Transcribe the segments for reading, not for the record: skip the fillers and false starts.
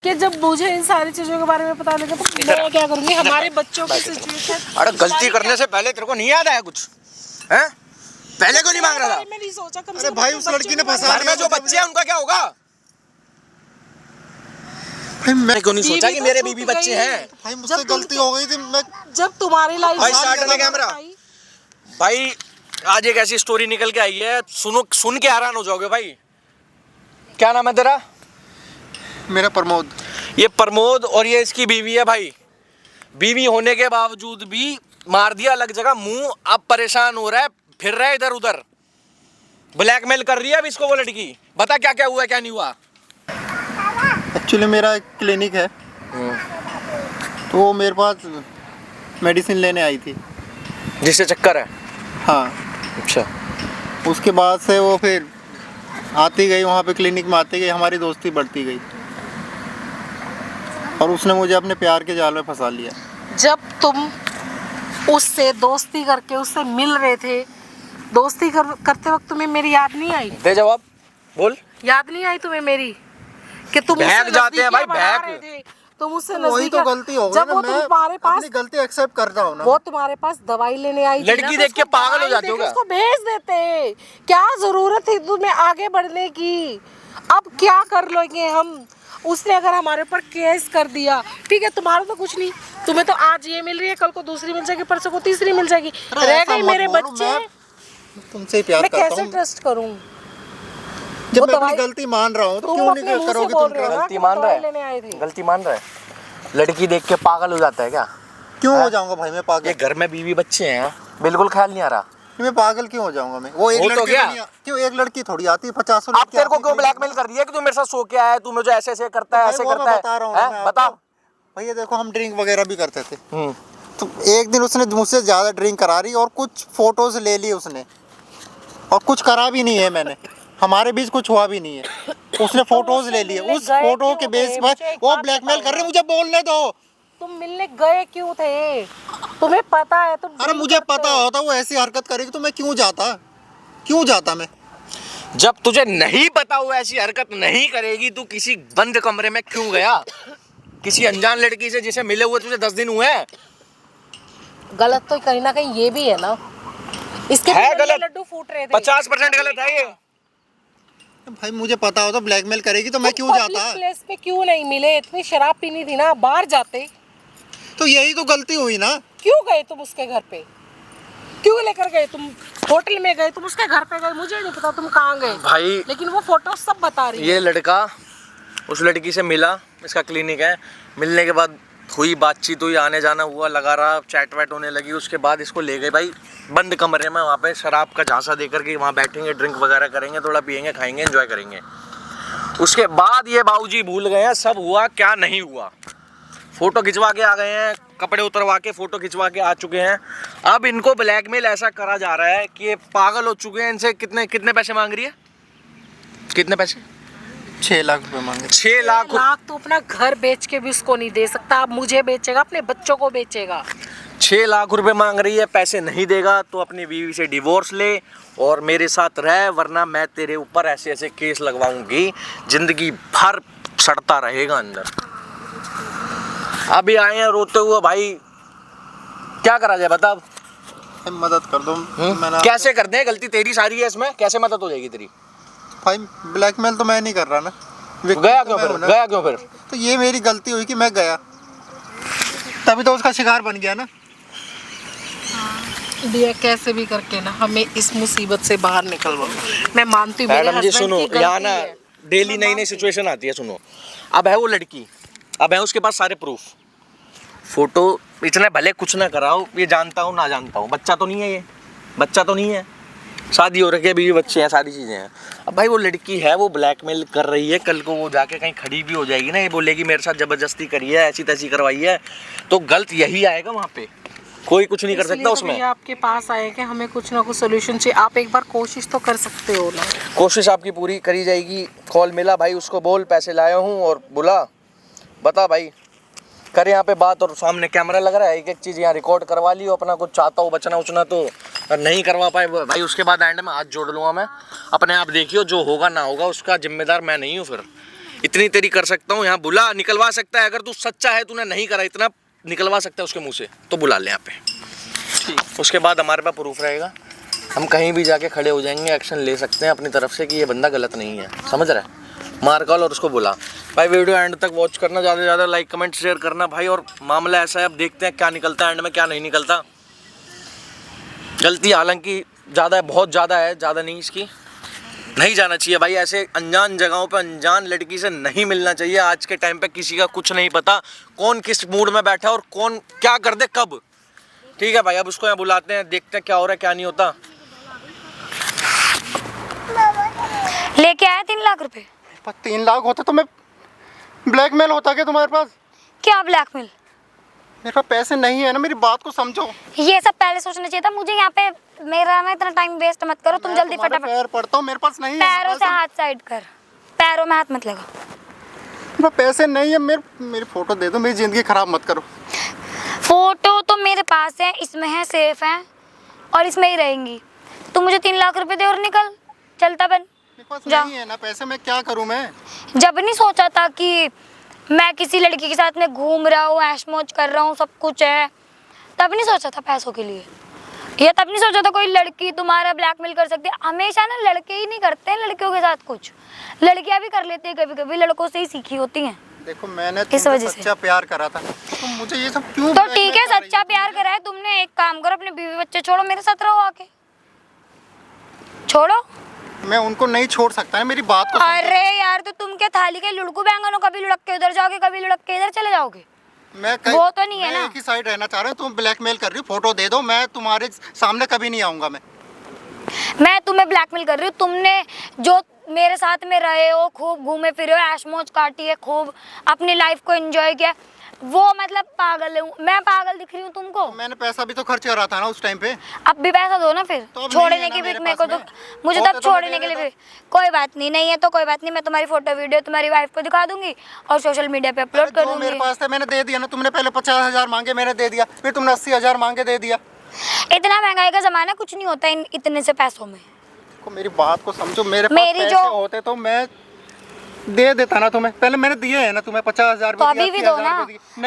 कि जब मुझे इन सारी चीजों के बारे में पता लगे तो मैं क्या करूंगी। हमारे बच्चों की सिचुएशन। अरे गलती करने से पहले तेरे को नहीं याद आया कुछ हैं? पहले क्यों नहीं मांग रहा था? मैं नहीं सोचा कम से अरे कम भाई अपने उस लड़की ने बच्चों के फंसा घर में जो बच्चे हैं उनका क्या होगा? भाई मैं क्यों नहीं सोचा कि तो मेरे छूट बीवी गई। बच्चे हैं? भाई मुझसे जब तुम- गलती हो गई थी। मैं जब तुम्हारी लाइफ भाई स्टार्ट कर कैमरा। भाई आज एक ऐसी स्टोरी निकल के आई है, सुन के हैरान हो जाओगे भाई। क्या नाम है तेरा? मेरा प्रमोद। ये प्रमोद और ये इसकी बीवी है भाई। बीवी होने के बावजूद भी मार दिया अलग जगह मुंह। अब परेशान हो रहा है, फिर रहा है इधर उधर, ब्लैकमेल कर रही है अब इसको वो लड़की। बता क्या क्या हुआ क्या नहीं हुआ। एक्चुअली मेरा एक क्लिनिक है, तो वो मेरे पास मेडिसिन लेने आई थी। जिससे चक्कर है? हाँ। अच्छा। उसके बाद से वो फिर आती गई, वहाँ पे क्लिनिक में आती गई, हमारी दोस्ती बढ़ती गई और उसने मुझे अपने प्यार के जाल में फंसा लिया। जब तुम उससे दोस्ती करके उससे मिल रहे थे, दोस्ती करते वक्त तुम्हें मेरी याद नहीं आई? दे जवाब, बोल। याद नहीं आई तुम्हें मेरी कि तुम बहक उससे जाते हैं भाई, नजदीकियां बढ़ा बहक। रहे थे? तुम उससे वही तो नजदीकियां- गलती हो गई जब ना, वो मैं तुम्हारे पास अपनी गलती एक्सेप्ट करता हूँ ना। वो तुम्हारे पास दवाई लेने आई थी ना, लड़की तो देख के उसको पागल हो दवाई जाते हो देके क्या? उसको भेज देते। क्या जरूरत थी तुम्हें आगे बढ़ने की? अब क्या कर लोगे हम? उसने अगर हमारे ऊपर केस कर दिया, ठीक है, तुम्हारा तो कुछ नहीं, तुम्हें तो आज ये मिल रही है, कल को दूसरी मिल जाएगी, परसों को तीसरी मिल जाएगी, अरे रह ऐसा गए मत मेरे बोलो, बच्चे। मैं तुमसे ही प्यार मैं करता कैसे हूँ। ट्रस्ट करूं? जब वो मैं अपनी दवाई- गलती मान रहा हूँ तो तुम क्यों अपने नहीं मुंह से करोगे बोल तुम? रहे हो ना गलती कि मान वो रहा दवाई लेने आए है? थे। गलती मान रहा है? लड़की देख के पागल हो जाता है क्या? क्यों हो जाऊंगा भाई मैं पागल? ये घर में बीवी बच्चे हैं, बिल्कुल ख्याल नहीं आ रहा। मैं पागल क्यों हो जाऊंगा? मैं वो एक हो तो लड़की गया। नहीं क्यों एक लड़की थोड़ी आती है, 50 अब तेरे को क्यों ब्लैकमेल कर रही है कि तू मेरे साथ सो के आया है, तू मुझे ऐसे ऐसे करता है, ऐसे करता है? बता रहा हूँ हैं? मैं बता। आपको। भैया देखो हम ड्रिंक वगैरह भी करते थे, तो एक दिन उसने मुझसे ज़्यादा ड्रिंक करा रही और कुछ फोटोज ले ली उसने, और कुछ करा भी नहीं है मैंने, हमारे बीच कुछ हुआ भी नहीं है। उसने फोटोज ले लिए, उस गए फोटो क्यों के थे? बेस मुझे पर एक वो बात ब्लैकमेल बताओ कर रहे। ना। मुझे बोलने दो। तुम मिलने गए क्यों थे? तुम्हें पता है तुम अरे drink मुझे करते पता हो। होता वो ऐसी हरकत करेगी तो मैं क्यों जाता मैं? जब तुझे नहीं पता वो ऐसी हरकत नहीं करेगी, तू किसी बंद कमरे में क्यों गया? किसी अनजान लड़की से जिसे मिले हुए तुझे 10 दिन हुए हैं। गलत तो कहीं ना कहीं ये भी है ना, इसके है भी गलत। लड्डू फूट रहे थे। 50% गलत है ये। भाई मुझे पता होता ब्लैकमेल करेगी तो मैं क्यों पब्लिक जाता? प्लेस पे क्यों नहीं मिले? इतनी शराब पीनी थी ना, बाहर जाते। तो यही तो गलती हुई ना। क्यों गए तुम उसके घर पे? क्यों लेकर गए तुम? होटल में गए, तुम उसके घर पे गए, मुझे नहीं पता तुम कहाँ गए भाई लेकिन वो फोटो सब बता रही ये है। लड़का उस लड़की से मिला, इसका क्लिनिक है, मिलने के बाद हुई बातचीत, हुई आने जाना हुआ, लगा रहा, चैट वैट होने लगी। उसके बाद इसको ले गए भाई बंद कमरे में, वहाँ पे शराब का झांसा देकर के वहाँ बैठेंगे, ड्रिंक वगैरह करेंगे, थोड़ा पियेंगे, खाएंगे, एंजॉय करेंगे। उसके बाद ये बाबूजी भूल गए हैं सब हुआ क्या नहीं हुआ। फोटो खिंचवा के आ गए हैं, कपड़े उतरवा के फोटो खिंचवा के आ चुके हैं। अब इनको ब्लैकमेल ऐसा करा जा रहा है कि ये पागल हो चुके हैं। इनसे कितने पैसे मांग रही है? कितने पैसे? 6 लाख रुपए मांगे। 6 लाख। तो अपना घर बेच के भी उसको नहीं दे सकता। अब मुझे बेचेगा, अपने बच्चों को बेचेगा। 6 लाख रुपए मांग रही है। पैसे नहीं देगा तो अपनी बीवी से डिवोर्स ले और मेरे साथ रह, वरना मैं तेरे ऊपर ऐसे ऐसे केस लगवाऊंगी, जिंदगी भर सड़ता रहेगा अंदर। अभी आए हैं रोते हुए भाई, क्या करा जाए बता। मदद कर दो। मैंने कैसे कर दे? गलती तेरी सारी है इसमें, कैसे मदद हो जाएगी तेरी? भाई ब्लैकमेल तो मैं नहीं कर रहा ना। गया क्यों फिर? गया क्यों फिर? तो ये मेरी गलती हुई कि मैं गया, तभी तो उसका शिकार बन गया ना। दिया कैसे भी करके ना हमें इस मुसीबत से बाहर निकलवाओ। मैं मानती हूँ मेरे मैडम जी हस्बैंड सुनो, की गलती यहाँ ना है। डेली नई नई सिचुएशन आती है। सुनो, अब है वो लड़की, अब है उसके पास सारे प्रूफ, फोटो, इतने भले कुछ ना कराओ, ये जानता हूँ ना जानता हूँ, बच्चा तो नहीं है, ये बच्चा तो नहीं है, शादी हो रखी है, बीवी बच्चे हैं, सारी चीज़ें हैं। अब भाई वो लड़की है, वो ब्लैकमेल कर रही है, कल को वो जाके कहीं खड़ी भी हो जाएगी ना, ये बोलेगी मेरे साथ ज़बरदस्ती करी है, ऐसी तैसी करवाई है, तो गलत यही आएगा वहाँ पे, कोई कुछ नहीं कर सकता उसमें। आपके पास आए कि हमें कुछ ना कुछ सोल्यूशन चाहिए। आप एक बार कोशिश तो कर सकते हो ना। कोशिश आपकी पूरी करी जाएगी। कॉल मिला भाई, उसको बोल पैसे लाया हूँ और बुला, बता भाई, कर यहाँ पे बात, और सामने कैमरा लग रहा है, एक एक चीज़ यहाँ रिकॉर्ड करवा लियो अपना, कुछ चाहता हो बचना उचना तो, और नहीं करवा पाए भाई उसके बाद एंड में हाथ जोड़ लूँगा मैं। अपने आप देखियो, जो होगा ना होगा उसका जिम्मेदार मैं नहीं हूँ फिर। इतनी तेरी कर सकता हूँ, यहाँ बुला, निकलवा सकता है। अगर तू सच्चा है, तूने नहीं करा, इतना निकलवा सकता है उसके मुंह से, तो बुला ले यहाँ पे। उसके बाद हमारे पास प्रूफ रहेगा, हम कहीं भी जाके खड़े हो जाएंगे, एक्शन ले सकते हैं अपनी तरफ से कि ये बंदा गलत नहीं है, समझ रहा है। मार कॉल और उसको बुला। भाई वीडियो एंड तक वॉच करना, ज़्यादा से ज़्यादा लाइक कमेंट शेयर करना भाई। और मामला ऐसा है, अब देखते हैं क्या निकलता है एंड में, क्या नहीं निकलता। गलती हालांकि ज़्यादा है, बहुत ज़्यादा है, ज़्यादा नहीं इसकी, नहीं जाना चाहिए भाई ऐसे अनजान जगहों पे, अनजान लड़की से नहीं मिलना चाहिए। आज के टाइम पे किसी का कुछ नहीं पता, कौन किस मूड में बैठा है और कौन क्या कर दे कब। ठीक है भाई, अब उसको यहाँ बुलाते हैं, देखते हैं क्या हो रहा है क्या नहीं होता। लेके आया 3 लाख रुपए। 3 लाख होते तो मैं ब्लैकमेल होता क्या तुम्हारे पास? क्या ब्लैकमेल? मेरे पास पैसे नहीं है ना, मेरी बात को समझो। ये सब पहले सोचना चाहिए था मुझे। यहाँ पे मेरा ना इतना टाइम वेस्ट मत करो, तुम जल्दी फटाफट। पैर पड़ता हूँ, मेरे पास नहीं है पैरों से हाथ साइड कर, पैरों में हाथ मत लगा। मेरे पास पैसे नहीं है, मेरी फोटो दे दो, मेरी जिंदगी खराब मत करो। फोटो तो मेरे पास है, इसमें है, सेफ है और इसमें ही रहेंगी। तुम मुझे 3 लाख रुपए दे और निकल, चलता बन। मेरे पास जा। नहीं है ना पैसे, मैं क्या करूँ मैं? जब नहीं सोचा था कि मैं किसी लड़की के साथ में घूम रहा हूँ, ऐश मौज कर रहा हूँ, सब कुछ है, तब नहीं सोचा था पैसों के लिए। ये तब नहीं सोचा था कोई लड़की तुम्हारा ब्लैकमेल कर सकती है। हमेशा ना लड़के ही नहीं करते हैं लड़कियों के साथ कुछ, लड़कियां भी कर लेती है कभी कभी, लड़कों से ही सीखी होती हैं। देखो मैंने इस वजह तुमसे से सच्चा प्यार करा था, तो मुझे ये सब क्यों? तो ठीक है, सच्चा प्यार करा है तुमने, एक काम करो, अपने बीवी बच्चे छोड़ो, मेरे साथ रहो आके। छोड़ो। मैं उनको नहीं छोड़ सकता है, मेरी बात को समझो। अरे यार, तो तुम क्या थाली के लुड़कू बैंगन हो? कभी लुढ़क के उधर जाओगे, कभी लुढ़क के इधर चले जाओगे। वो तो नहीं है ना। एक ही साइड रहना चाह रहे हो, तुम ब्लैकमेल कर रही हो। फोटो दे दो, मैं तुम्हारे सामने कभी नहीं आऊंगा। मैं तुम्हें ब्लैकमेल कर रही हूँ? तुमने जो मेरे साथ में रहे हो, खूब घूमे फिरे हो, ऐश मौज काटी है, खूब अपनी लाइफ को एंजॉय किया, वो मतलब पागल हूँ मैं? पागल दिख रही हूँ तुमको? मैंने पैसा भी तो खर्च करा था ना उस टाइम पे। अब भी पैसा दो ना फिर। तो छोड़ने की भी मेरे को तो, मुझे तब छोड़ने के लिए भी कोई बात नहीं, नहीं है तो कोई बात नहीं। मैं तुम्हारी फोटो वीडियो तुम्हारी वाइफ को दिखा दूंगी और सोशल मीडिया पे अपलोड कर दूंगी। मेरे पास था मैंने दे दिया ना। तुमने पहले 50,000 मांगे, मैंने दे दिया, फिर तुमने 80,000 मांगे, दे दिया। इतना महंगाई का जमाना, कुछ नहीं होता इन इतने से पैसों में। मेरी बात को समझो, मेरे पास पैसे होते तो मैं दे देता ना तुम्हें। पहले मैंने दिए है ना तुम्हें 50,000 भी। तो अभी भी दो ना,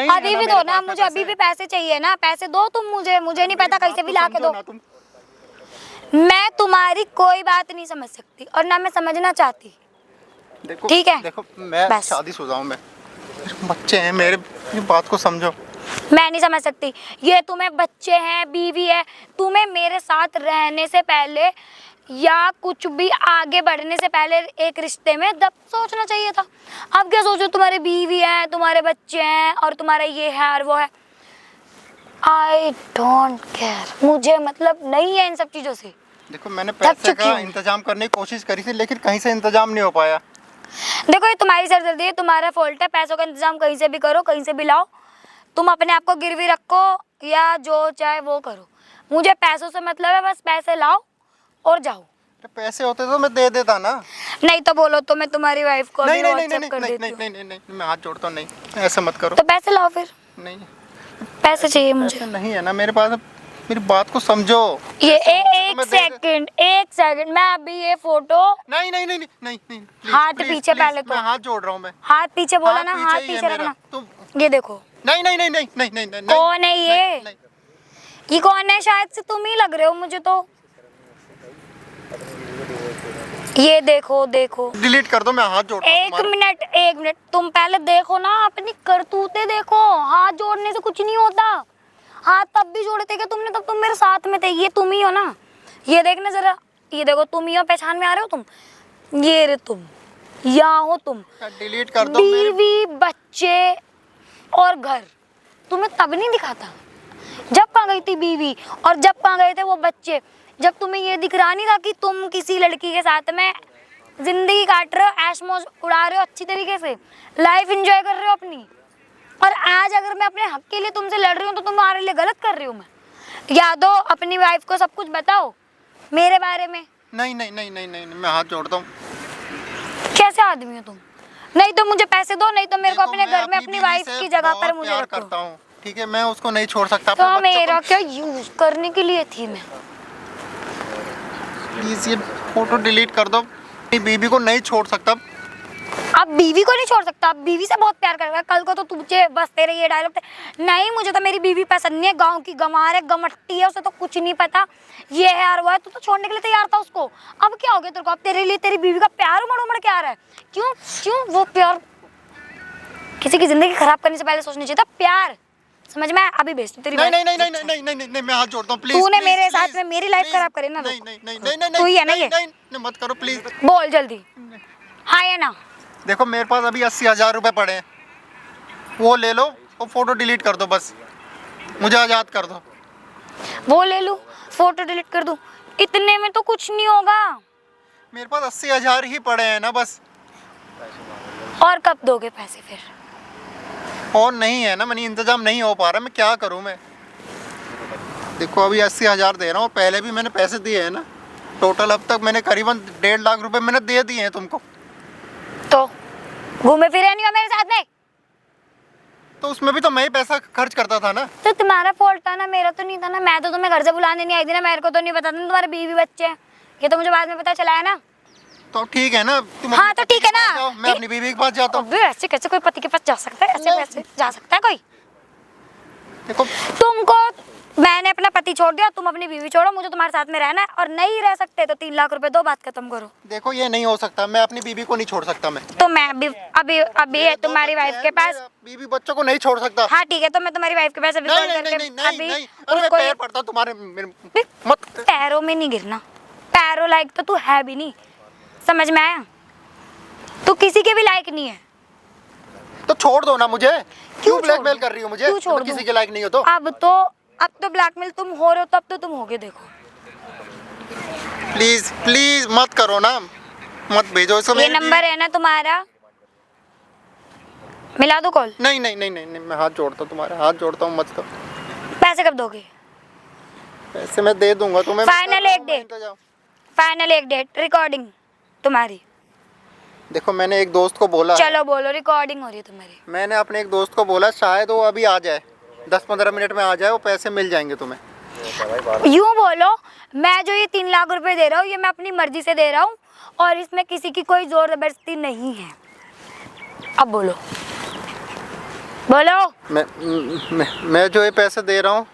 अभी भी दो ना, मुझे अभी भी पैसे चाहिए ना। पैसे दो तुम मुझे नहीं पता, कैसे भी ला के दो। मैं तुम्हारी कोई बात नहीं समझ सकती और ना मैं समझना चाहती। ठीक है, देखो मैं शादीशुदा हूं, मैं बच्चे हैं मेरे, बात को समझो। मैं नहीं समझ सकती। ये तुम्हें बच्चे हैं, बीवी है, तुम्हें मेरे साथ रहने से पहले या कुछ भी आगे बढ़ने से पहले एक रिश्ते में तब सोचना चाहिए था। अब क्या सोचो, तुम्हारे बीवी है, तुम्हारे बच्चे हैं और तुम्हारा ये है और वो है। आई डोंट केयर, मुझे मतलब नहीं है इन सब चीज़ों से। देखो मैंने पैसे का इंतजाम करने की कोशिश करी थी, लेकिन कहीं से इंतजाम नहीं हो पाया। देखो ये तुम्हारी सरदर्दी है, तुम्हारा फॉल्ट है। पैसों का इंतजाम कहीं से भी करो, कहीं से भी लाओ। तुम अपने आप को गिरवी रखो या जो चाहे वो करो, मुझे पैसों से मतलब है। बस पैसे लाओ और जाओ। पैसे होते तो मैं दे देता ना। नहीं तो बोलो तो मैं तुम्हारी वाइफ को नहीं, मैं हाथ जोड़ता हूँ, नहीं ऐसा मत करो। तो पैसे लाओ फिर। नहीं, पैसे चाहिए मुझे। नहीं है ना मेरे पास, मेरी बात को समझो। ये एक सेकंड, मैं अभी ये फोटो नहीं हाथ पीछे पहले तो मैं हाथ जोड़ रहा हूँ। मैं हाथ पीछे बोला ना, हाथ पीछे रखना। ये देखो, नहीं कौन है ये कौन है? शायद से तुम ही लग रहे हो मुझे तो। ये देखो डिलीट कर दो, मैं हाथ जोड़ रहा हूं। एक मिनट तुम पहले देखो ना, अपनी करतूतें देखो। हाथ जोड़ने से कुछ नहीं होता। हाथ तब भी जोड़े थे क्या तुमने? तब तुम मेरे साथ में थे। ये तुम ही हो ना, ये देखना जरा, ये देखो तुम ही हो। पहचान में आ रहे हो तुम? ये रे तुम, यहाँ हो तुम। डिलीट कर दो। बीवी, बच्चे और घर तुम्हें तब नहीं दिखा था जब कहाँ गई थी बीवी और जब कहाँ गए थे वो बच्चे? जब तुम्हें ये दिख रहा नहीं था कि तुम किसी लड़की के साथ में जिंदगी काट रहे हो, ऐश मौज उड़ा रहे हो, अच्छी तरीके से लाइफ एंजॉय कर रहे हो अपनी। और आज अगर मैं अपने हक के लिए तुमसे लड़ रही हूँ तो तुम्हारे लिए गलत कर रही हूँ मैं। याद हो, अपनी वाइफ को सब कुछ बताओ मेरे बारे में। नहीं, मैं हाथ जोड़ता हूँ। कैसे आदमी हो तुम? नहीं तो मुझे पैसे दो, नहीं तो मेरे को अपने घर में अपनी वाइफ की जगह पर मुझे रखो। ठीक है, मैं उसको नहीं छोड़ सकता। तो मेरा क्या यूज करने के लिए थी मैं? प्लीज ये फोटो डिलीट कर दो। अपनी बीबी को नहीं छोड़ सकता। अब बीवी को नहीं छोड़ सकता, अब बीवी से बहुत प्यार करेगा। कल को तो तुझे बस तेरे ये डायलॉग थे, नहीं मुझे तो मेरी बीवी पसंद नहीं है, गांव की गंवार है, गमट्टी है, उसे तो कुछ नहीं पता, ये है और वो है। तू तो छोड़ने के लिए तैयार था उसको, अब क्या हो गया तेरे को? अब तेरे लिए तेरी बीवी का प्यार उमड़ उमड़ के आ रहा है। क्यों क्यों? वो प्यार किसी की जिंदगी खराब करने से पहले सोचना चाहिए था। प्यार समझ में? अभी भेज तू तेरी नहीं नहीं नहीं नहीं नहीं नहीं नहीं, मैं हाथ जोड़ता हूँ, प्लीज। तूने मेरे साथ में मेरी लाइफ खराब करी ना। नहीं नहीं नहीं नहीं नहीं तू ही है ना ये? नहीं मत करो प्लीज। बोल जल्दी, हाँ या ना? देखो मेरे पास अभी 80,000 रुपए पड़े हैं, वो ले लो और फोटो डिलीट कर दो, बस मुझे आज़ाद कर दो। वो ले लूं, फोटो डिलीट कर दूं? इतने में तो कुछ नहीं होगा। मेरे पास 80,000 ही पड़े हैं ना बस। और कब दोगे पैसे फिर? और नहीं है ना मनी, इंतजाम नहीं हो पा रहा, मैं क्या करूं मैं। देखो अभी 80,000 दे रहा हूँ, पहले भी मैंने पैसे दिए हैं ना, टोटल अब तक मैंने करीबन 1.5 लाख रुपए मैंने दे दिए हैं तुमको। तो घूमे फिरे नहीं हो मेरे साथ में? तो उसमें भी तो मैं ही पैसा खर्च करता था ना। तो तुम्हारा फॉल्ट था ना, मेरा तो नहीं था ना। मैं तो तुम्हें घर से बुलाने नहीं आई थी ना, मेरे को तो नहीं पता था तुम्हारे बीवी बच्चे हैं, ये तो मुझे बाद में पता चला है ना। तो ठीक है ना, तुम हाँ अपने तो ठीक है पति के पास ना। जाओ, मैं अपनी बीवी के पास जाता हूँ। अबे ऐसे कैसे कोई पति के पास जा सकता है? ऐसे कैसे जा सकता है कोई? देखो तुमको मैंने अपना पति छोड़ दिया, तुम अपनी बीवी छोड़ो, मुझे तुम्हारे साथ में रहना है और नहीं रह सकते तो 3 लाख रुपए दो, बात खत्म करो। देखो ये नहीं हो सकता, मैं अपनी बीवी को नहीं छोड़ सकता मैं। तो मैं अभी अभी अभी है तुम्हारी वाइफ के पास। बीवी बच्चों को नहीं छोड़ सकता। हाँ ठीक है, तो मैं तुम्हारी वाइफ के पास अभी नहीं कॉल नहीं करके नहीं नहीं नहीं, अभी अरे मैं उसको पैर पड़ता हूं तुम्हारे मत। पैरों में नहीं गिरना, पैरों लायक तो तू है भी नहीं, समझ में आया? तू किसी के भी लायक नहीं है। तो छोड़ दो ना मुझे। क्यों छोड़ ब्लैकमेल दूं? कर रही हो मुझे? क्यों छोड़ मैं किसी दूं? के लायक नहीं हो तो? अब तो ब्लैकमेल तुम हो रहे हो, तब तो तुम होगे। देखो प्लीज प्लीज मत करो ना, मत भेजो इसको। ये नंबर है ना तुम्हारा, मिला दो कॉल। नहीं नहीं नहीं नहीं नहीं, मैं हाथ जोड़ता हूँ तुम्हारे, हाथ जोड़ता हूँ, मत करो। पैसे कब दोगे? पैसे मैं दे दूंगा तुम्हें। फाइनल एक डेट, फाइनल एक डेट, रिकॉर्डिंग तुम्हारी। देखो मैंने एक दोस्त को बोला है, चलो बोलो, रिकॉर्डिंग हो रही है तुम्हारी। मैंने अपने एक दोस्त को बोला, शायद वो अभी आ जाए, 10-15 मिनट में आ जाए, वो पैसे मिल जाएंगे तुम्हें। यूं बोलो, मैं जो ये 3 लाख रुपए दे रहा हूँ, ये मैं अपनी मर्जी से दे रहा हूँ और इसमें किसी की कोई जोर जबरदस्ती नहीं है। अब बोलो बोलो। मैं जो ये पैसे दे रहा हूँ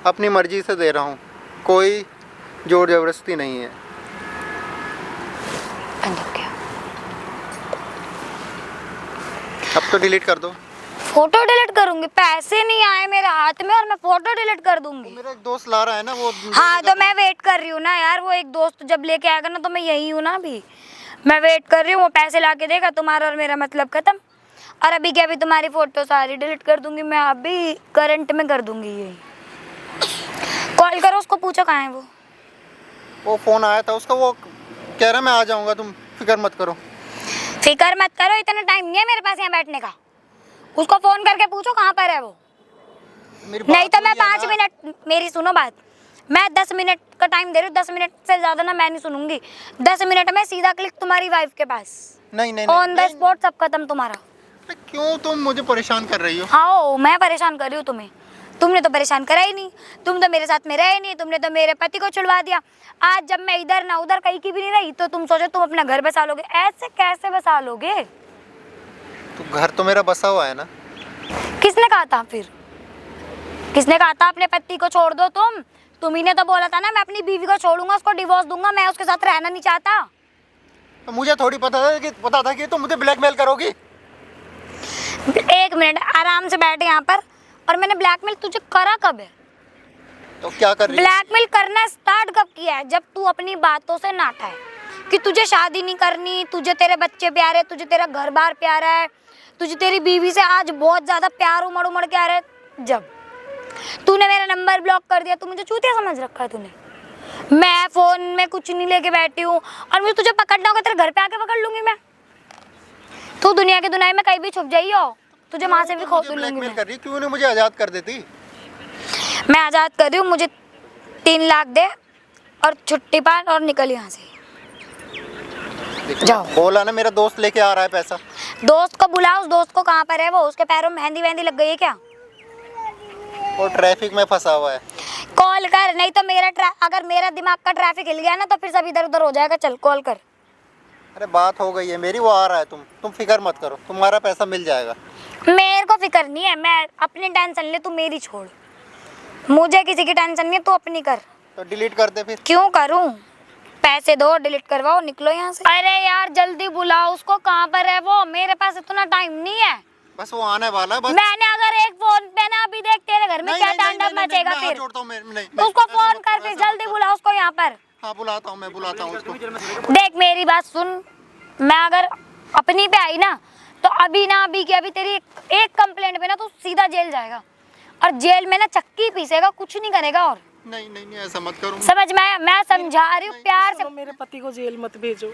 अपनी मर्जी से दे रहा हूँ, कोई जोर जबरदस्ती नहीं है। बंद हो गया। अब तो डिलीट कर दो। फोटो डिलीट करूंगी? पैसे नहीं आए मेरे हाथ में और मैं फोटो डिलीट कर दूंगी? मेरा एक दोस्त ला रहा है ना वो। हाँ तो मैं वेट कर रही हूँ ना यार, वो एक दोस्त जब लेके आएगा ना, तो मैं यही हूँ ना अभी, मैं वेट कर रही हूँ, वो पैसे ला के देगा, तुम्हारा और मेरा मतलब खत्म। और अभी क्या, अभी तुम्हारी फोटो सारी डिलीट कर दूंगी मैं, अभी करंट में कर दूंगी। यही कॉल करो उसको, पूछो कहाँ है वो फोन आया था उसका, वो कह रहा मैं आ जाऊंगा, तुम फिक्र मत करो। फिक्र मत करो, इतना टाइम नहीं है मेरे पास यहाँ बैठने का। उसको फोन करके पूछो कहाँ पर है वो। नहीं तो मैं 5 मिनट, मेरी सुनो बात, मैं 10 मिनट का टाइम दे रही हूँ, 10 मिनट से ज्यादा ना मैं नहीं सुनूंगी। 10 मिनट में सीधा क्लिक तुम्हारी वाइफ के पास, नहीं ऑन द स्पॉट सब खत्म तुम्हारा। क्यों तुम मुझे परेशान कर रही हो? हाँ मैं परेशान कर रही हूँ तुम्हें, तुमने तो परेशान करा ही नहीं, तुम तो मेरे साथ में रहे नहीं, तुमने तो मेरे पति को छुड़वा दिया। आज जब मैं इधर ना उधर कहीं की भी नहीं रही, तो तुम सोचो तुम अपना घर बसा लोगे? ऐसे कैसे बसा लोगे? तो घर तो मेरा बसा हुआ है ना। किसने कहा था फिर? किसने कहा था अपने पति को छोड़ दो? तुम ही ने तो बोला था ना, मैं अपनी बीवी को छोड़ूंगा, उसको डिवोर्स दूंगा, मैं उसके साथ रहना नहीं चाहता। तो मुझे थोड़ी पता था कि तुम मुझे ब्लैकमेल करोगी। 1 मिनट आराम से बैठ यहाँ पर। और मैंने ब्लैकमेल तुझे करा कब है? तो क्या कर रही है? ब्लैकमेल करना स्टार्ट कब किया है? जब तू अपनी बातों से नाटा है कि तुझे शादी नहीं करनी, तुझे तेरे बच्चे प्यारे, तुझे तेरा घर बार प्यारा है, तुझे तेरी बीवी से आज बहुत ज्यादा प्यार उमड़ उमड़ के आ रहा है। जब तूने मेरा नंबर ब्लॉक कर दिया, तू मुझे चूतिया समझ रखा है तूने। मैं फोन में कुछ नहीं लेके बैठी हूँ, और मुझे तुझे पकड़ना होगा तेरे घर पे आके पकड़ लूंगी मैं। तू दुनिया की दुनिया में कहीं भी छुप जाइयो, तुझे वहां से भी खो लूंगी ब्लैकमेल कर रही, क्यों नहीं मुझे आजाद कर देती? मैं आजाद कर रही हूँ, मुझे 3 लाख दे और छुट्टी पान और निकल यहाँ से। जाओ। बोला ना मेरा दोस्त लेके आ रहा है पैसा। दोस्त को बुलाओ, उस दोस्त को कहाँ पर है वो? उसके पैरों में मेहंदी वेहंदी लग गई है क्या? और ट्रैफिक में फंसा हुआ है। कॉल कर, नहीं तो अगर मेरा दिमाग का ट्रैफिक हिल गया ना, तो फिर सब इधर उधर हो जाएगा। चल कॉल कर। अरे बात हो गई है मेरी, वो आ रहा है, तुम फिक्र मत करो, तुम्हारा पैसा मिल जाएगा। मेरे को फिक्र नहीं है, मैं अपनी टेंशन ले, तू मेरी छोड़। मुझे किसी की टेंशन नहीं है, तू अपनी कर। तो डिलीट कर दे फिर। क्यों करूं? पैसे दो, डिलीट करवाओ, निकलो यहाँ से। अरे यार जल्दी बुलाओ उसको, कहाँ पर है वो? मेरे पास इतना टाइम नहीं है। बस वो आने वाला है बस। मैंने अगर एक फोन पे ना, अभी देख तेरे घर में क्या तांडव मचेगा फिर। उसको फोन कर फिर, जल्दी बुलाओ उसको यहाँ पर। हाँ बुलाता हूँ, मैं बुलाता हूँ उसको। देख मेरी बात सुन, मैं अगर अपनी पे आई ना तो अभी ना अभी की अभी तेरी एक कंप्लेंट पे ना तू सीधा जेल जाएगा, और जेल में ना चक्की पीसेगा, कुछ नहीं करेगा। और नहीं ऐसा मत करो। समझ में? मैं समझा रही हूँ प्यार से। मेरे पति को जेल मत भेजो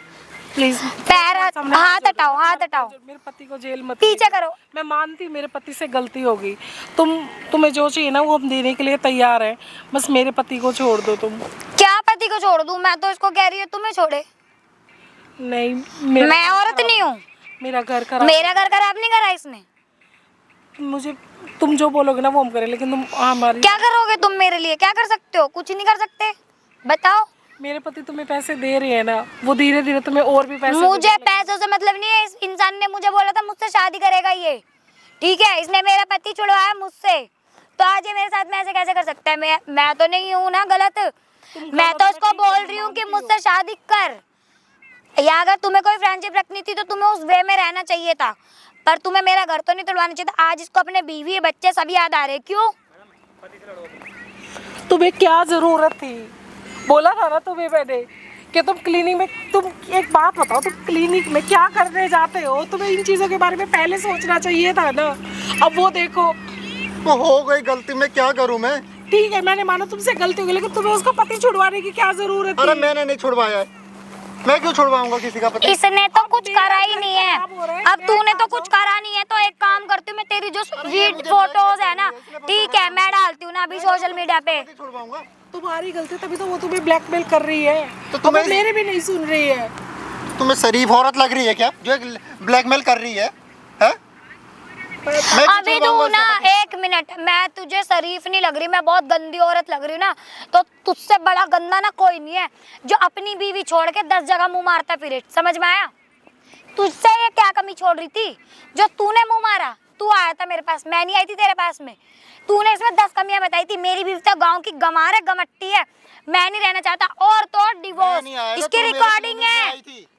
प्लीज। पैर हाथ हटाओ, हाथ हटाओ। मेरे पति को जेल मत पीछे भेजो। करो। मैं मानती हूँ मेरे पति से गलती होगी, तुम्हें जो चाहिए ना वो हम देने के लिए तैयार हैं, बस मेरे पति को छोड़ दो तुम। क्या पति को छोड़ दूं? मैं तो इसको कह रही हूँ तुम्हें छोड़े। नहीं मैं औरत नहीं हूँ। मेरा घर खराब, मेरा घर खराब नहीं करा इसने। मुझे तुम जो बोलोगे ना वो हम करें, लेकिन तुम हमारी क्या करोगे तुम मेरे लिए? क्या कर सकते हो? कुछ नहीं कर सकते, बताओ। मेरे पति तुम्हें पैसे दे रहे हैं ना, वो धीरे धीरे तुम्हें और भी पैसे मुझे देने पैसों से मतलब नहीं है। इस इंसान ने मुझे बोला था मुझसे शादी करेगा ये, ठीक है? इसने मेरा पति छुड़वाया मुझसे, तो आज ये मेरे साथ में ऐसे कैसे कर सकता है? मैं तो नहीं हूँ ना गलत। मैं तो इसको बोल रही हूँ कि मुझसे शादी कर, या अगर तुम्हें कोई फ्रेंडशिप रखनी थी तो तुम्हें उस वे में रहना चाहिए था, पर तुम्हें मेरा घर तो नहीं तोड़वाना चाहिए था। आज इसको अपने बीवी बच्चे सभी याद आ रहे। क्यों? तुम्हें क्या जरूरत थी? बोला था ना तुम्हें मैंने कि तुम क्लिनिक में, तुम एक बात बताओ, तुम क्लिनिक में क्या करने जाते हो? तुम्हें इन चीजों के बारे में पहले सोचना चाहिए था ना। अब वो देखो, तो हो गई गलती, मैं क्या करूँ मैं? ठीक है मैंने माना तुमसे गलती हो गई, लेकिन तुम्हें उसका पति छुड़वाने की क्या जरूरत अरे थी? मैंने नहीं छुड़वाया है, मैं क्यों छुड़वाऊंगा किसी का पति? इसने तो कुछ करा ही नहीं है। अब तूने तो कुछ करा नहीं है, तो एक काम करती हूँ मैं, तेरी जो फोटोज है ना, ठीक है, मैं डालती हूँ ना अभी सोशल मीडिया पे। छुड़वाऊंगा? तुम्हारी गलती, तभी तो वो तुम्हें ब्लैकमेल कर रही है, तो तुम्हें मेरे भी नहीं सुन रही है। तुम्हें शरीफ औरत लग रही है क्या जो ब्लैकमेल कर रही है? अभी तू ना एक मिनट, मैं तुझे शरीफ नहीं लग रही, मैं बहुत गंदी औरत लग रही हूँ ना, तो तुझसे बड़ा गंदा ना कोई नहीं है जो अपनी बीवी छोड़ के 10 जगह मुंह मारता फिरे। समझ में आया? तुझसे ये क्या कमी छोड़ रही थी जो तूने मुंह मारा? तू आया था मेरे पास, मैं नहीं आई थी तेरे पास में। तूने इसमें 10 कमियां बताई थी। मेरी बीवी तो गाँव की गंवार है, गमट्टी है, मैं नहीं रहना चाहता, और तो डिवोर्स। इसकी रिकॉर्डिंग है,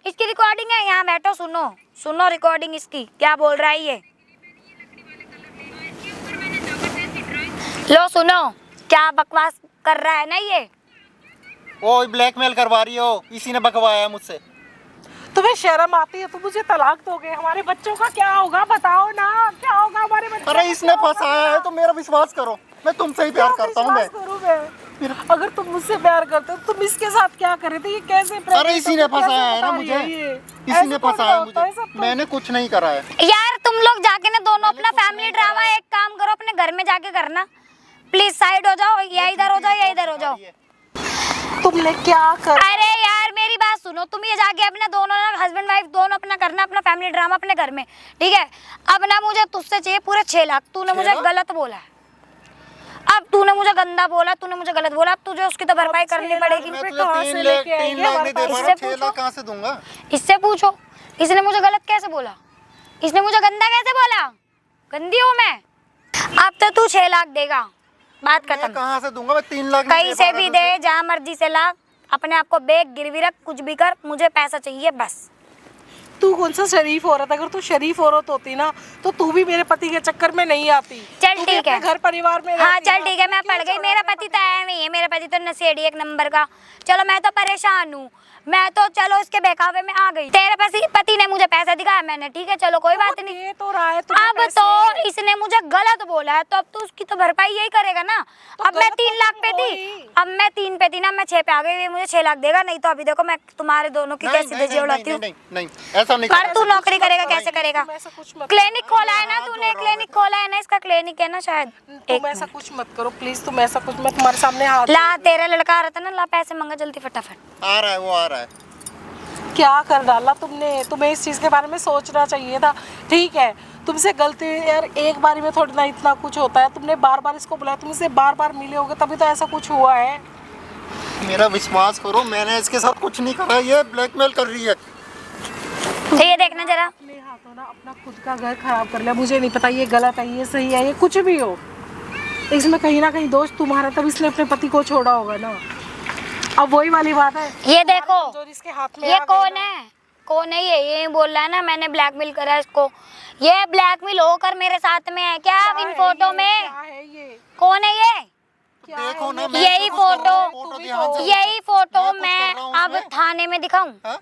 इसकी रिकॉर्डिंग है, यहाँ बैठो, सुनो सुनो रिकॉर्डिंग इसकी, क्या बोल रहा है ये। लो सुनो, क्या बकवास कर रहा है ना ये। वो ब्लैकमेल करवा रही हो, इसी ने बकवाया मुझसे। तुम्हें शर्म आती है? तो मुझे तलाक दोगे? हमारे बच्चों का क्या होगा बताओ ना, क्या होगा हमारे बच्चों? अरे इसने फंसाया है तो मेरा विश्वास करो, मैं तुमसे ही प्यार करता हूँ। मैं अगर तुम मुझसे प्यार करते हो तुम इसके साथ क्या करे थे? ये कैसे? अरे इसी ने फंसाया है ना मुझे, इसी ने फंसाया मुझे, मैंने कुछ नहीं करा है। यार तुम लोग जाके ना दोनों अपना फैमिली ड्रामा एक काम करो, अपने घर में जाके करना। प्लीज साइड हो जाओ, या इधर हो जाओ या इधर हो जाओ। तुमने क्या कर? अरे यार मेरी बात सुनो, तुम ये जाके अपने दोनों ना हस्बैंड वाइफ दोनों अपना करना, अपना फैमिली ड्रामा अपने घर में, ठीक है? अब ना मुझे तुझसे चाहिए पूरे 6 लाख। तूने मुझे गलत बोला है, अब तूने मुझे गंदा बोला, तूने मुझे गलत बोला, अब तुझे उसकी तो भरपाई करनी पड़ेगी। मैं तुझे 3 लाख नहीं दे पा रहा, 6 लाख कहाँ से दूंगा? इससे पूछो, इसने मुझे गलत कैसे बोला? इसने मुझे गंदा कैसे बोला? गंदी हूँ मैं? अब तो तू 6 लाख देगा, बात खत्म। कहाँ से दूंगा मैं? 3 लाख कहीं से भी दे, जहाँ मर्जी से ला, अपने आप को बेच गिरवी रख, कुछ भी कर, मुझे पैसा चाहिए बस। तू कौन सा शरीफ औरत? अगर तू शरीफ औरत होती ना तो तू भी मेरे पति के चक्कर में नहीं आती। चल ठीक है, घर परिवार में हाँ चल ठीक है, मैं पड़ गई। मेरा पति तो है नहीं है, मेरा पति तो नशेड़ी एक नंबर का। चलो मैं तो परेशान हूँ, मैं तो चलो इसके बहकावे में आ गई। तेरे पति ने मुझे पैसा दिखाया मैंने, ठीक है चलो कोई बात नहीं। ये तो रहा है अब तो इसने मुझे गलत बोला है, तो अब तो उसकी तो भरपाई यही करेगा ना। अब मैं 3 लाख पे थी, अब मैं 3 पे थी ना, मैं 6 पे आ गई। ये मुझे 6 लाख देगा, नहीं तो अभी देखो मैं तुम्हारे दोनों की कैसी दजी उड़ाती हूँ। नहीं ऐसा नहीं। पर तू नौकरी करेगा कैसे करेगा? क्लिनिक खोला है ना तूने, क्लिनिक खोला है ना, इसका क्लिनिक है ना शायद। तुम ऐसा कुछ मत करो प्लीज, तुम ऐसा कुछ मत, तुम्हारे सामने हाथ। ला तेरा लड़का आ रहा था ना, ला पैसे मांगा जल्दी फटाफट। आ रहा है, वो आ रहा है। क्या कर डाला तुमने? तुम्हें इस चीज के बारे में सोचना चाहिए था। ठीक है तुमसे गलती यार, एक बारी में थोड़ी ना इतना कुछ होता है। तुमने बार बार इसको बुलाया, तुम इससे बार बार मिले होगे तभी तो ऐसा कुछ हुआ है। मेरा विश्वास करो, मैंने इसके साथ कुछ नहीं करा, ये ब्लैकमेल कर रही है। तो ये देखना जरा, अपने हाथों ना अपना खुद का घर खराब कर लिया। मुझे नहीं पता ये गलत है, ये सही है, ये कुछ भी हो, इसमें कहीं ना कहीं दोष तुम्हारा, तब इसने अपने पति को छोड़ा होगा ना। अब वही वाली बात है, ये देखो जो इसके हाथ में ये आ गई कौन ना। है, कौन है ये बोल रहा है ना मैंने ब्लैकमेल करा इसको। ये ब्लैकमेल होकर मेरे साथ में है क्या क्या इन है फोटो ये? में? क्या है ये? कौन है ये? क्या देखो है ना, ये? मैं यही तो कुछ कर रहा हूँ, फोटो, फोटो ध्यान से यही फोटो मैं कुछ मैं कर रहा हूँ अब उसमें। थाने में दिखाऊं? हाँ?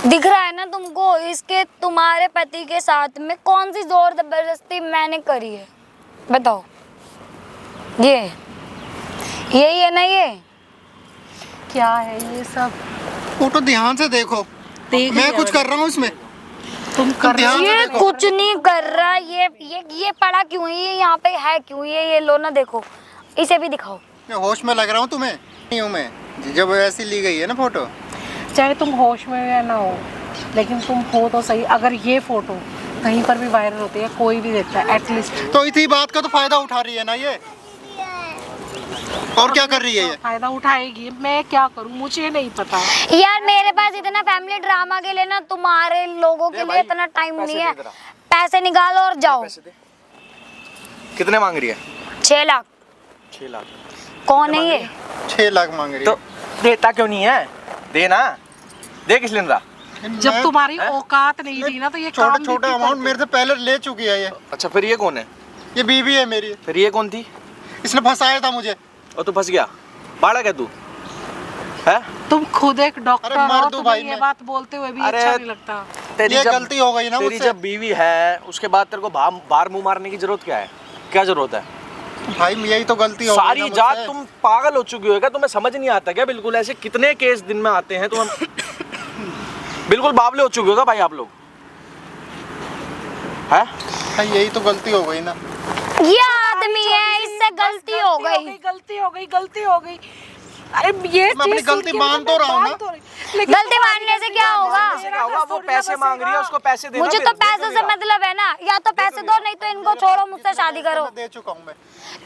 दिख रहा है ना तुमको, इसके तुम्हारे पति के साथ में कौन सी जोर जबरदस्ती मैंने करी है बताओ? यही है ना ये? क्या है ये सब? फोटो ध्यान से देखो, देख मैं लिया कुछ कर रहा हूँ इसमें। तुम कर रहे ध्यान हो। से ये देखो। कुछ नहीं कर रहा। ये पड़ा क्यों है? ये यहाँ पे है क्यों? ये लो ना, देखो इसे भी दिखाओ। मैं होश में लग रहा हूँ तुम्हें? नहीं हूँ मैं, जब ऐसी ली गई है ना फोटो। चाहे तुम होश में या ना हो, लेकिन तुम हो तो सही। अगर ये फोटो कहीं पर भी वायरल होती है, कोई भी देखता है एटलीस्ट, तो इसी बात का तो फायदा उठा रही है ना ये। और क्या कर रही है ये? फायदा उठाएगी। मैं क्या करूं, मुझे नहीं पता। यार मेरे पास इतना फैमिली ड्रामा के लिए ना, तुम्हारे लोगों के लिए इतना टाइम नहीं है। पैसे निकालो और जाओ। कितने मांग रही है? 6 लाख। 6 लाख। कौन है ये? 6 लाख मांग रही है। तो देता क्यों नहीं है? देना, दे किस लिंदा? जब तुम्हारी औकात नहीं थी ना, तो ये छोटे काम छोटे भी क्यों अमाउंट करते? मेरे से पहले ले चुकी है ये। अच्छा फिर ये कौन है? ये बीवी है मेरी। फिर ये कौन थी? इसने फंसाया था मुझे। और तू फंस गया? बाड़ा क्या तू है? तुम खुद एक डॉक्टर अरे मर हो, दो तुम्हें भाई ये मैं। बात बोलते हुए भी अरे अच्छा नहीं लगता। ये गलती हो गई ना तेरी मुझसे। जब बीवी है उसके बाद तेरे को बाहर मुंह मारने की जरूरत क्या है? क्या जरूरत है? भाई यही तो गलती हो गई ना सारी मुझसे। जात तुम पागल हो चुकी हो क्या? तुम्हें समझ नहीं आता क्या? बिल्कुल ऐसे कितने केस दिन में आते हैं, तुम बिल्कुल बावले हो चुके हो क्या भाई आप लोग? हैं? भाई यही तो गलती हो गई ना। ये आदमी है, इससे गलती हो गई। गलती हो गई। अरे ये मैं अपनी चीज़ गलती सुन के मान तो रहा हूँ ना। लेकिन गलती मानने से क्या होगा? क्या होगा? वो पैसे मांग रही है, उसको पैसे देना। मुझे फिर तो दे पैसों से देगा। मतलब है ना, या तो पैसे दो, नहीं तो इनको छोड़ो, मुझसे शादी करो। मैं दे चुका हूँ मैं।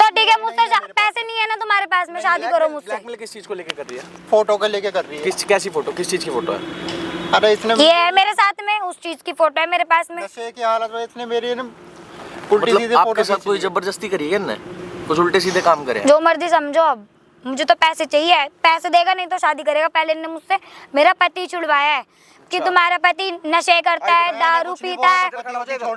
तो ठीक है, मुझसे पैसे नहीं है ना तुम्हारे पास में, शादी करो मुझसे। ब्लैकमेल किस चीज को लेके कर रही है? फोटो को लेके कर रही है। कैसी फोटो? किस चीज की फोटो है? अरे इसने ये है मेरे साथ में, उस चीज की फोटो है मेरे पास में। नशे की हालत में इसने मेरी ना उल्टी सीधे मतलब आपके फोटो साथ कोई जबरदस्ती करी है क्या? कुछ उल्टे सीधे काम करे? जो मर्जी समझो, अब मुझे तो पैसे चाहिए। पैसे देगा नहीं तो शादी करेगा। पहले ने मुझसे मेरा पति छुड़वाया है कि तुम्हारा पति नशे करता है, दारू पीता है,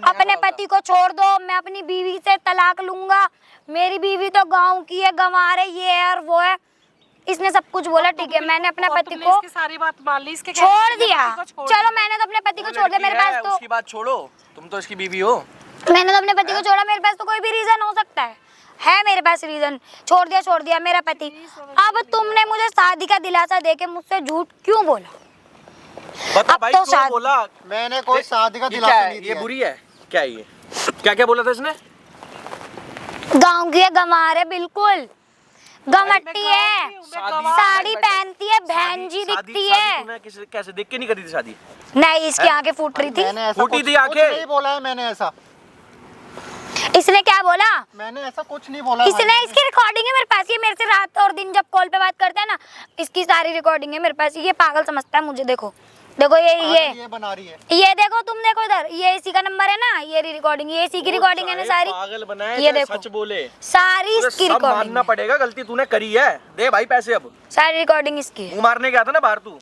अपने पति को छोड़ दो, मैं अपनी बीवी से तलाक लूंगा, मेरी बीवी तो गांव की है, गंवार है, ये है और वो है। इसने सब कुछ बोला। ठीक है, मैंने अपने और पति तुमने को इसकी सारी बात मान ली, इसके छोड़ कहने से दिया। पति को छोड़ चलो मैंने तो अपने पति को छोड़ दिया, मेरे पास तो उसकी बात छोड़ो, तुम तो इसकी बीवी हो। मैंने तो अपने पति को छोड़ा, मेरे पास तो कोई भी रीजन हो सकता है मेरे पास रीजन। छोड़ दिया मेरा पति। अब तुमने मुझे शादी का दिलासा देके मुझसे झूठ क्यों बोला? बता अब भाई तो क्यों शादी- बोला? मैंने कोई शादी का ये क्या दिलासा है? नहीं ये दिया। बुरी है क्या? ये क्या बोला था इसने? गांव की है, गंवार है, बिल्कुल गमट्टी है, साड़ी पहनती है, बहन जी दिखती है। तूने कैसे देख के नहीं करी थी शादी? नहीं, इसकी आंखें फूट रही थी। मैंने ऐसा फूटी कुछ थी आंखें। नहीं बोला है मैंने ऐसा। इसने क्या बोला? मैंने ऐसा कुछ नहीं बोला भाई। इसने इसकी रिकॉर्डिंग है मेरे पास। ये मेरे से रात और दिन जब कॉल पे बात करता है ना, इसकी सारी रिकॉर्डिंग है मेरे पास। ये पागल समझता है मुझे। देखो ये बना रही है। ये देखो, तुम देखो इधर, ये इसी का नंबर है ना, ये रिकॉर्डिंग, ये इसी की रिकॉर्डिंग है ना सारी। पागल बनाए, ये देखो, सच बोले, सारी तुझे इसकी सब रिकॉर्डिंग मानना पड़ेगा, गलती तूने करी है। दे भाई पैसे अब। सारी रिकॉर्डिंग इसकी है। मुंह मारने गया था ना बाहर तू,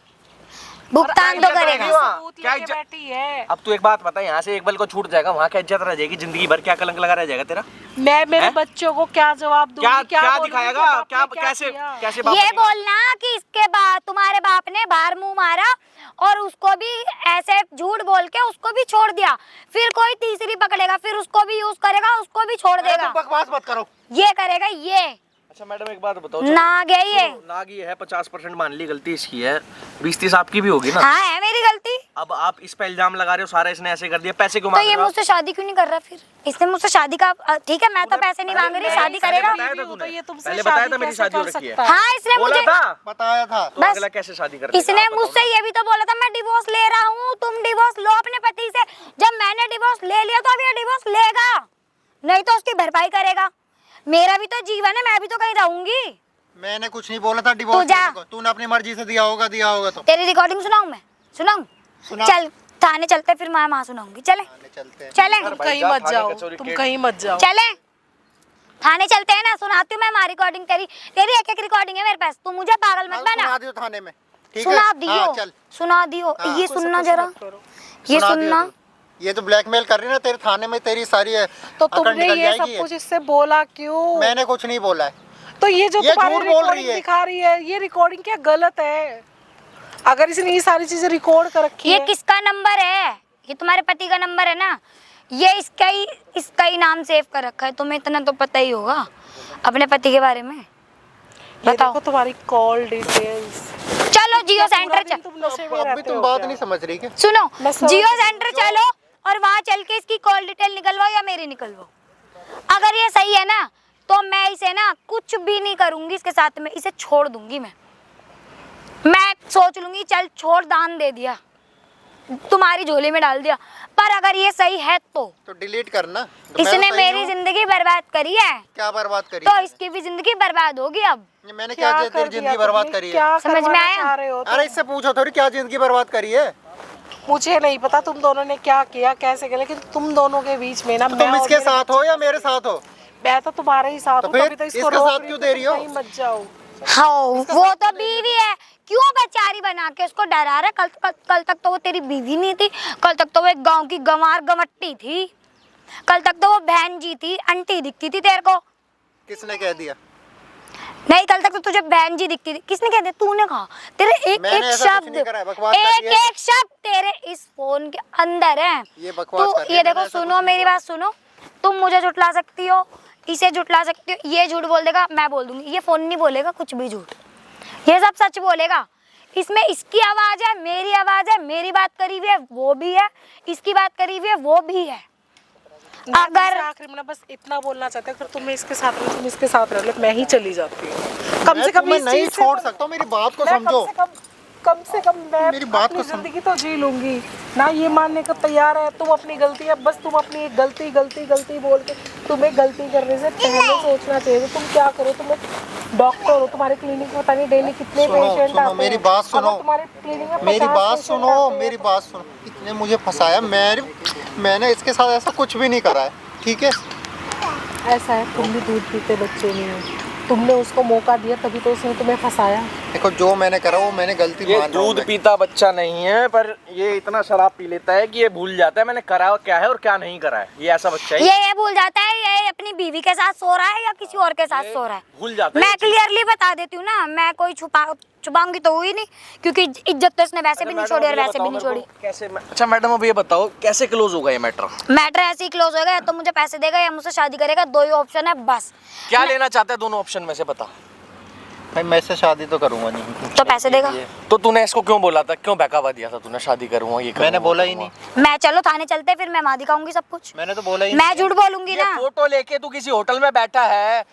भुगतान तो करेगा। सबूत क्या लेके इज्जत- बैठी है। अब तू एक बात बता, यहाँ से एक बल को छूट जाएगा, वहाँ क्या इज्जत रह जाएगी? जिंदगी भर क्या कलंक लगा रह जाएगा तेरा? मैं मेरे हैं? बच्चों को क्या जवाब दूंगी? क्या बोलूंगी दिखाएगा? कि बाप क्या ने कैसे किया? कैसे बाप ये बनेगा? बोलना कि इसके बाद तुम्हारे बाप ने बाहर मुंह मारा और उसको भी ऐसे झूठ बोल के उसको भी छोड़ दिया, फिर कोई तीसरी पकड़ेगा, फिर उसको भी यूज करेगा, उसको भी छोड़ अरे देगा। तुम बकवास मत करो। ये करेगा ये। अच्छा मैडम एक बात बताओ, नाग है ये। नाग ये है, 50% मान ली गलती इसकी है, 20-30 आपकी भी होगी ना। हाँ, है मेरी गलती। अब आप इस पे इल्जाम लगा रहे हो, सारा इसने ऐसे कर दिया, पैसे क्यों तो मांग ये रहे हो? मुझसे शादी क्यों नहीं कर रहा? फिर इसने मुझसे शादी का ठीक है, मैं तो पैसे नहीं मांग रही, शादी करेगा। बताया था तो तूने? ये तुमसे पहले बताया था शादी मेरी कैसे शादी हो कर रखी है। सकता हाँ, इसने बोला मुझे था बताया था। तो बस अगला कैसे शादी कर इसने मुझसे ये भी तो बोला था, मैं डिवोर्स ले रहा हूँ, तुम डिवोर्स लो अपने पति से। जब मैंने डिवोर्स ले लिया तो अब ये डिवोर्स लेगा, नहीं तो उसकी भरपाई करेगा। मेरा भी तो जीवन है, मैं भी तो कहीं रहूंगी। मैंने कुछ नहीं बोला था डिवोर्स जा। लेने को। तूने अपनी मर्जी से दिया होगा तो। तेरी रिकॉर्डिंग सुनाऊं मैं? सुनाऊं? सुना। चल थाने चलते, फिर मैं वहाँ सुनाऊंगी। चले चलते हैं। चले तुम भाई, कहीं जा, मत थाने जाओ, कचौरी तुम केक। कहीं मत जाओ। चले थाने चलते हैं ना, सुनाती हूँ मैं हमारी रिकॉर्डिंग। तेरी तेरी एक एक रिकॉर्डिंग है मेरे पास, तू मुझे पागल मत बना। सुना दियो थाने में, ठीक है? सुना हाँ, दियो, चल सुना दियो। हाँ। ये कुछ सुनना कुछ जरा, मत करो। ये सुना दियो सुनना। तू। ये तो ब्लैकमेल कर रही है ना, तेरे थाने में तेरी सारी तो अकड़ तुमने निकल ये सब जाएगी। कुछ इससे बोला क्यों? मैंने कुछ नहीं बोला है। तो ये जो ये तुम्हारी झूठ बोल रही रिकॉर्डिंग है। दिखा रही है, ये रिकॉर्डिंग क्या गलत है? अगर इसने ये सारी चीजें रिकॉर्ड कर रखी ये है, किसका नंबर है? ये तुम्हारे पति का नंबर है ना? ये इसका ही नाम सेव कर रखा है। तुम्हें इतना तो पता ही होगा अपने पति के बारे में। ये बताओ। देखो तुम्हारी कॉल डिटेल्स। चलो जियो पूरा सेंटर दिन चल, तुम नशे में अब भी रहते तुम हो बात क्या? नहीं समझ रही क्या? सुनो, मैं समझ जियो रही हूँ। सेंटर चलो और वहाँ चल के इसकी कॉल डिटेल निकलवाओ या मेरी निकलवाओ। अगर ये सही है ना तो मैं इसे ना कुछ भी नहीं करूंगी इसके साथ में, इसे छोड़ दूंगी। मैं सोच लूंगी चल छोड़, दान दे दिया, तुम्हारी झोली में डाल दिया। पर अगर ये सही है तो डिलीट करना। तो मैं इसने तो सही मेरी हूँ। जिंदगी बर्बाद करी है, क्या बर्बाद करी तो है? इसकी भी जिंदगी बर्बाद होगी। अब मैंने क्या क्या कर तेरी दिया जिंदगी बर्बाद तुमने? करी है? क्या समझ में करवाना आया? चाह रहे हो तुम? अरे इससे पूछो थोड़ी क्या जिंदगी बर्बाद करी है? मुझे नहीं पता तुम दोनों ने क्या किया, कैसे किया, लेकिन तुम दोनों के बीच में ना तो मैं तुम और इसके मेरे साथ हो या मेरे साथ हो? मैं तो तुम्हारे ही साथ तो हूँ, फिर तभी तो इसको इसके रोक साथ रही क्यों हूँ दे कि रही हो? कहीं मत जाओ। हाँ वो तो बीवी है, क्यों बेचारी बना के उसको डरा रहा है? कल तक तो वो तेरी बीवी नहीं थी, कल तक तो वो एक गांव की गंवार गमट्टी थी, कल तक तो वो बहन जी थी, आंटी दिखती थी तेरे को। किसने कह दिया? नहीं, कल तक तो तुझे बहन जी दिखती थी। किसने कह दिया? तूने कहा। तेरे एक मैंने एक ऐसा कुछ शब्द, नहीं करा है, बकवास कर रही एक है। एक शब्द तेरे इस फोन के अंदर है। ये बकवास तू कर रही है, ये मैंने देखो, ऐसा सुनो कुछ नहीं मेरी बोला। बात सुनो। तुम मुझे झुठला सकती हो, इसे झुठला सकती हो, ये झूठ बोल देगा, मैं बोल दूंगी। ये फोन नहीं बोलेगा कुछ भी झूठ, ये सब सच बोलेगा। इसमें इसकी आवाज है, मेरी आवाज है, मेरी बात करी हुई है वो भी है, इसकी बात करी हुई है वो भी है। अगर आखिर में ना बस इतना बोलना चाहते हैं, अगर तुम्हें इसके साथ रहो, तुम इसके साथ रह लो, मैं ही चली जाती हूँ। कम मैं से कम तुम्हें इस नहीं चीज़ से छोड़ तो- सकता हूँ, मेरी बात को मैं समझो। कम से कम मैं मेरी बात अपनी को समझ- जिंदगी तो जी लूंगी ना। ये मानने को तैयार है तुम अपनी गलती है, बस तुम अपनी एक गलती बोल के, तुम्हें गलती करने से पहले सोचना चाहिए तुम क्या करो। तुम डॉक्टर हो, तुम्हारे क्लिनिक में पता नहीं डेली कितने सुनो, पेशेंट सुनो, आते हैं। मेरी बात सुनो। अगर तुम्हारे क्लिनिक में मेरी 50 बात patient सुनो, आते हैं, मेरी बात सुनो। इसने मुझे फंसाया, मैंने इसके साथ ऐसा कुछ भी नहीं करा है, ठीक है? ऐसा है, तुम भी दूध पीते बच्चे नहीं हो, तुमने उसको मौका दिया तभी तो उसने तुम्हें फंसाया। देखो जो मैंने करा वो मैंने गलती ये मान रहा हूँ दूध मैं। पीता बच्चा नहीं है, पर ये इतना शराब पी लेता है कि ये भूल जाता है मैंने करा क्या है और क्या नहीं करा है। ये ऐसा बच्चा है, ये भूल जाता है ये अपनी बीवी के साथ सो रहा है या किसी और के साथ सो रहा है। भूल जाता है मैं ये चीज़। क्लियरली बता देती हूँ ना, मैं कोई छुपाऊंगी तो हुई नहीं, क्योंकि इज्जत तो इसने वैसे भी नहीं छोड़ी और वैसे भी नहीं छोड़ी। कैसे अच्छा मैडम अब ये बताओ कैसे क्लोज होगा ये मैटर? मैटर ऐसे ही क्लोज हो गया, तो मुझे पैसे देगा या मुझसे शादी करेगा, दो ही ऑप्शन है बस। क्या लेना चाहता है दोनों ऑप्शन में से बता। भाई मैं इससे शादी तो करूँगा नहीं। तो पैसे देगा। तो तूने इसको क्यों बोला था, क्यों बहकावा दिया था तूने शादी करूंगा ये करूंगा, मैंने बोला ही करूंगा? नहीं। मैं चलो थाने चलते, फिर मैं माँ दिखाऊंगी सब कुछ। मैंने तो बोला ही मैं नहीं। झूठ बोलूंगी ये ना। फोटो लेके तू किसी होटल में बैठा है,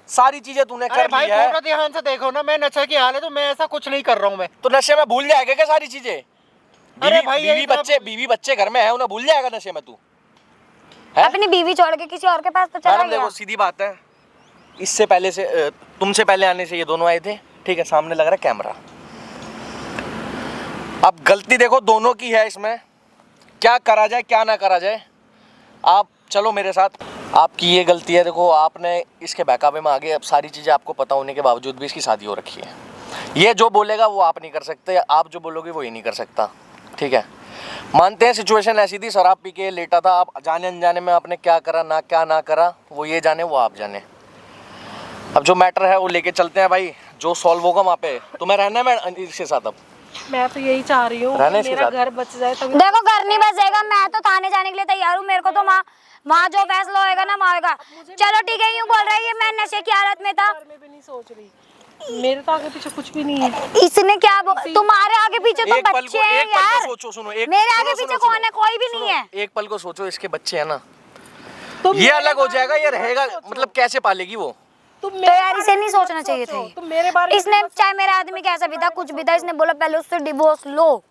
सारी चीजें तूने अरे कर भाई ली है, फोटो ध्यान से देखो ना, मैं नशे की हालत, तो मैं ऐसा कुछ नहीं कर रहा हूँ मैं। तो नशे में भूल जाएगा क्या सारी चीजें? अरे भाई यही तो बीवी बच्चे घर में है, उन्हें भूल जाएगा नशे में तू है? अपनी बीवी छोड़ के किसी और के पास तो चला मैडम गया। देखो सीधी बात है, इससे पहले से तुमसे पहले आने से ये दोनों आए थे, ठीक है, सामने लग रहा है कैमरा। अब गलती देखो दोनों की है इसमें, क्या करा जाए क्या ना करा जाए। आप चलो मेरे साथ, आपकी ये गलती है। देखो आपने इसके बहकावे में आगे, अब सारी चीज़ें आपको पता होने के बावजूद भी इसकी शादी हो रखी है। ये जो बोलेगा वो आप नहीं कर सकते, आप जो बोलोगे वो ही नहीं कर सकता, ठीक है। मानते हैं सिचुएशन ऐसी थी, शराब पी के लेटा था, आप जाने अनजाने में आपने क्या करा ना करा वो ये जाने वो आप जाने। अब जो मैटर है वो लेके चलते हैं भाई, जो सॉल्व होगा वहाँ पे। तुम्हें रहना है मैं इसके साथ, अब मैं तो यही चाह रही हूँ रहने कि इसके मेरा साथ। घर बच जाए तभी। देखो घर नहीं बचेगा, मैं तो थाने जाने के लिए तैयार हूँ। मेरे को तो वहाँ जो फैसला होएगा ना वहाँ होगा। चलो ठीक है, यूँ बोल रही है मैं नशे की हालत में था। बारे में भी नहीं सोच रही, मेरे तो आगे पीछे कुछ भी नहीं है। इसने क्या तुम्हारे आगे पीछे तो एक पल बच्चे को हैं यार। सोचो, सुनो एक, मेरे सुनो, आगे सुनो, पीछे सुनो, कौन है? कोई भी सुनो, नहीं है। एक पल को सोचो, इसके बच्चे हैं ना, तुम ये मेरे अलग हो बारे जाएगा, में ये मत रहेगा, सोचो। मतलब कैसे पालेगी वो? तुम तो मेरे यार बारे इसे में नहीं मत सोचना चाहिए सोचो। था। तुम मेरे बारे में इसने मत चाहे मेरा आदमी कैसा भी था, कुछ भी था, इसने बोला पहले उससे डिवोर्स लो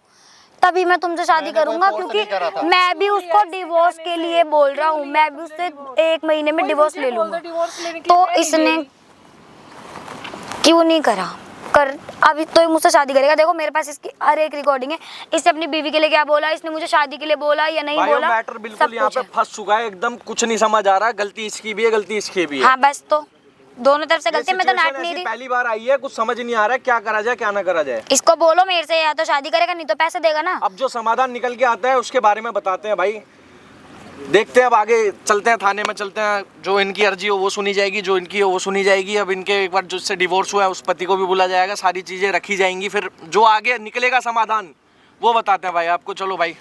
तभी मैं तुमसे शादी मैंने कोई करूंगा, फोर्स क्योंकि नहीं करा था। मैं भी उसको डिवोर्स के लिए बोल रहा हूँ। मैं भी उससे 1 महीने में कोई डिवोर्स मुझे ले बोल दे लूंगा। डिवोर्स लेने के तो लिए, मैं नहीं इसने ले रही। क्यों नहीं करा? कर, अभी तो ये मुझसे शादी करेगा। देखो मेरे पास इसकी हर एक रिकॉर्डिंग है। इसने अपनी बीवी के लिए क्या बोला, इसने मुझे शादी के लिए बोला या नहीं भाई बोला, मैटर बिल्कुल यहाँ पे फंस चुका है एकदम, कुछ नहीं समझ आ रहा, गलती इसकी भी है गलती इसकी भी है। हाँ बस, तो दोनों तरफ से गलती है। मैं तो situation नाट नहीं ऐसी रही। पहली बार आई है, कुछ समझ नहीं आ रहा है क्या करा जाए क्या ना करा जाए। इसको बोलो मेरे से, या तो शादी करेगा नहीं तो पैसे देगा ना। अब जो समाधान निकल के आता है उसके बारे में बताते हैं भाई, देखते हैं अब आगे चलते हैं, थाने में चलते हैं, जो इनकी अर्जी हो वो सुनी जाएगी, जो इनकी हो वो सुनी जाएगी। अब इनके एक बार जिससे डिवोर्स हुआ है उस पति को भी बुला जाएगा, सारी चीज़ें रखी जाएंगी, फिर जो आगे निकलेगा समाधान वो बताते हैं भाई आपको। चलो भाई।